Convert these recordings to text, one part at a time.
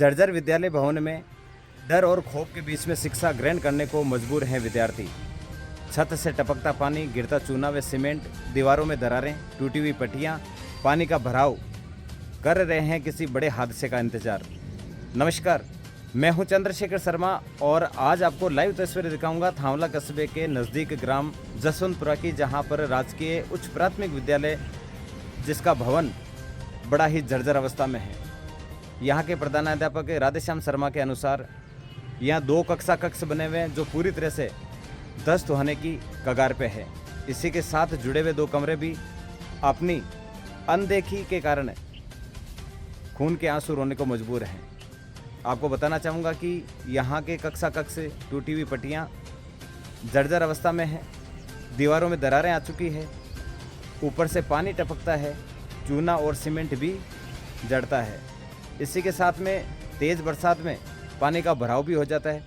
जर्जर विद्यालय भवन में डर और खौफ के बीच में शिक्षा ग्रहण करने को मजबूर हैं विद्यार्थी। छत से टपकता पानी, गिरता चूना व सीमेंट, दीवारों में दरारें, टूटी हुई पट्टियां, पानी का भराव कर रहे हैं किसी बड़े हादसे का इंतजार। नमस्कार, मैं हूं चंद्रशेखर शर्मा और आज आपको लाइव तस्वीरें दिखाऊंगा थांवला कस्बे के नज़दीक ग्राम जसवंतपुरा की, जहां पर राजकीय उच्च प्राथमिक विद्यालय जिसका भवन बड़ा ही जर्जर अवस्था में है। यहाँ के प्रधानाध्यापक राधेश्याम शर्मा के अनुसार यहाँ 2 कक्ष बने हुए हैं जो पूरी तरह से ध्वस्त होने की कगार पे है। इसी के साथ जुड़े हुए 2 कमरे भी अपनी अनदेखी के कारण खून के आंसू रोने को मजबूर हैं। आपको बताना चाहूँगा कि यहाँ के कक्ष टूटी हुई पट्टियाँ जर्जर अवस्था में हैं, दीवारों में दरारें आ चुकी है, ऊपर से पानी टपकता है, चूना और सीमेंट भी जड़ता है। इसी के साथ में तेज़ बरसात में पानी का भराव भी हो जाता है,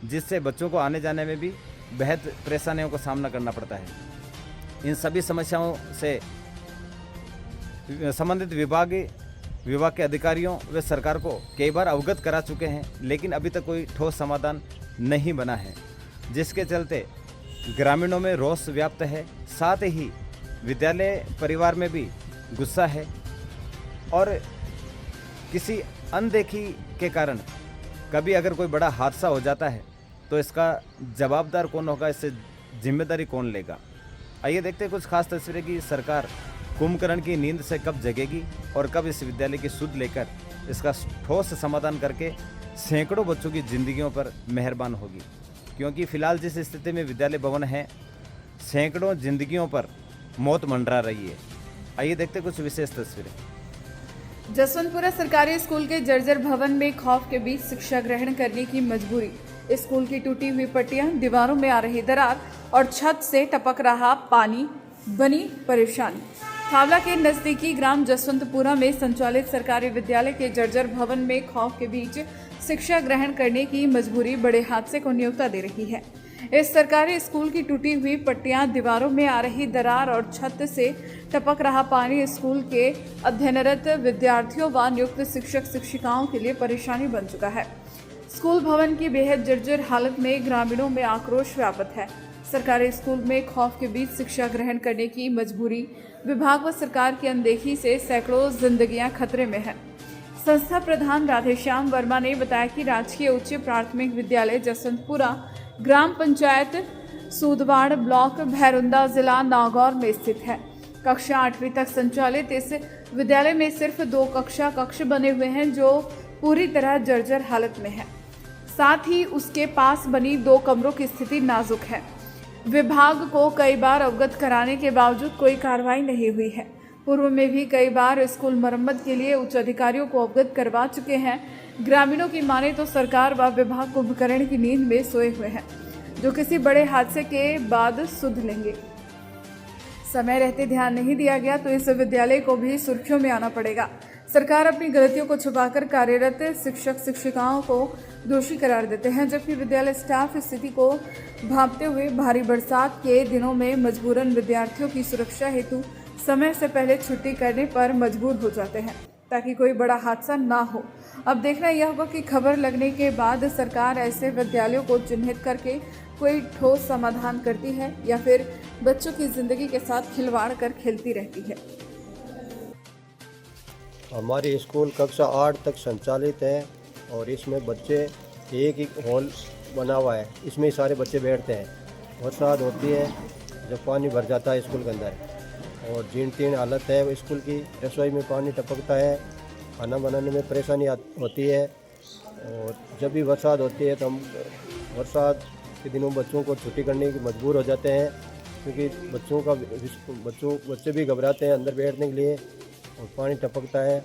जिससे बच्चों को आने जाने में भी बेहद परेशानियों का सामना करना पड़ता है। इन सभी समस्याओं से संबंधित विभाग के अधिकारियों व सरकार को कई बार अवगत करा चुके हैं, लेकिन अभी तक कोई ठोस समाधान नहीं बना है, जिसके चलते ग्रामीणों में रोष व्याप्त है। साथ ही विद्यालय परिवार में भी गुस्सा है और किसी अनदेखी के कारण कभी अगर कोई बड़ा हादसा हो जाता है तो इसका जवाबदार कौन होगा, इससे जिम्मेदारी कौन लेगा। आइए देखते हैं कुछ खास तस्वीरें कि सरकार कुंभकर्ण की नींद से कब जगेगी और कब इस विद्यालय की सुध लेकर इसका ठोस समाधान करके सैकड़ों बच्चों की जिंदगियों पर मेहरबान होगी। क्योंकि फिलहाल जिस स्थिति में विद्यालय भवन है, सैकड़ों जिंदगियों पर मौत मंडरा रही है। आइए देखते कुछ विशेष तस्वीरें। जसवंतपुरा सरकारी स्कूल के जर्जर भवन में खौफ के बीच शिक्षा ग्रहण करने की मजबूरी। स्कूल की टूटी हुई पट्टियां, दीवारों में आ रही दरार और छत से टपक रहा पानी बनी परेशानी। थावला के नजदीकी ग्राम जसवंतपुरा में संचालित सरकारी विद्यालय के जर्जर भवन में खौफ के बीच शिक्षा ग्रहण करने की मजबूरी बड़े हादसे को न्योता दे रही है। इस सरकारी स्कूल की टूटी हुई पट्टियां, दीवारों में आ रही दरार और छत से टपक रहा पानी स्कूल के अध्ययनरत विद्यार्थियों व नियुक्त शिक्षक शिक्षिकाओं के लिए परेशानी बन चुका है। स्कूल भवन की बेहद जर्जर हालत में ग्रामीणों में आक्रोश व्याप्त है। सरकारी स्कूल में खौफ के बीच शिक्षा ग्रहण करने की मजबूरी, विभाग व सरकार की अनदेखी से सैकड़ों जिंदगियां खतरे में हैं। संस्था प्रधान राधेश्याम वर्मा ने बताया कि राजकीय उच्च प्राथमिक विद्यालय जसवंतपुरा ग्राम पंचायत सूदवाड़, ब्लॉक भैरुंदा, जिला नागौर में स्थित है। कक्षा 8वीं तक संचालित इस विद्यालय में सिर्फ 2 कक्ष बने हुए हैं जो पूरी तरह जर्जर हालत में है। साथ ही उसके पास बनी 2 कमरों की स्थिति नाजुक है। विभाग को कई बार अवगत कराने के बावजूद कोई कार्रवाई नहीं हुई है। पूर्व में भी कई बार स्कूल मरम्मत के लिए उच्च अधिकारियों को अवगत करवा चुके हैं। ग्रामीणों की माने तो सरकार व विभाग कुंभकर्ण की नींद में सोए हुए हैं, जो किसी बड़े हादसे के बाद सुध लेंगे। समय रहते ध्यान नहीं दिया गया तो इस विद्यालय को भी सुर्खियों में आना पड़ेगा। सरकार अपनी गलतियों को छुपाकर कार्यरत शिक्षक शिक्षिकाओं को दोषी करार देते हैं, जबकि विद्यालय स्टाफ स्थिति को भांपते हुए भारी बरसात के दिनों में मजबूरन विद्यार्थियों की सुरक्षा हेतु समय से पहले छुट्टी करने पर मजबूर हो जाते हैं, ताकि कोई बड़ा हादसा ना हो। अब देखना यह होगा कि खबर लगने के बाद सरकार ऐसे विद्यालयों को चिन्हित करके कोई ठोस समाधान करती है या फिर बच्चों की जिंदगी के साथ खिलवाड़ कर खेलती रहती है। हमारी स्कूल कक्षा 8 तक संचालित है और इसमें बच्चे एक हॉल बना हुआ है, इसमें ही सारे बच्चे बैठते हैं। बरसात होती है जब पानी भर जाता है स्कूल के अंदर और जीर्ण तीर्ण हालत है स्कूल की। रसोई में पानी टपकता है, खाना बनाने में परेशानी होती है। और जब भी बरसात होती है तो हम बरसात के दिनों बच्चों को छुट्टी करने की मजबूर हो जाते हैं, क्योंकि बच्चे भी घबराते हैं अंदर बैठने के लिए और पानी टपकता है।